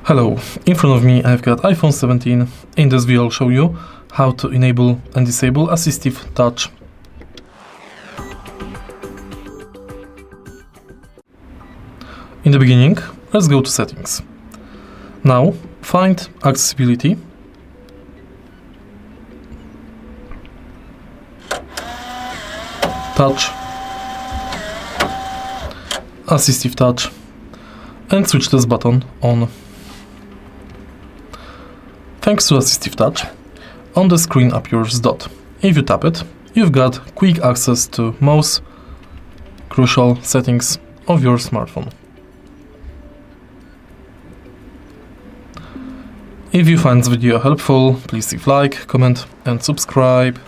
Hello, in front of me I've got iPhone 17. In this video I'll show you how to enable and disable Assistive Touch. In the beginning, let's go to Settings. Now, find Accessibility. Touch. Assistive Touch. And switch this button on. Thanks to Assistive Touch, on the screen appears dot. If you tap it, you've got quick access to most crucial settings of your smartphone. If you find this video helpful, please leave a like, comment and subscribe.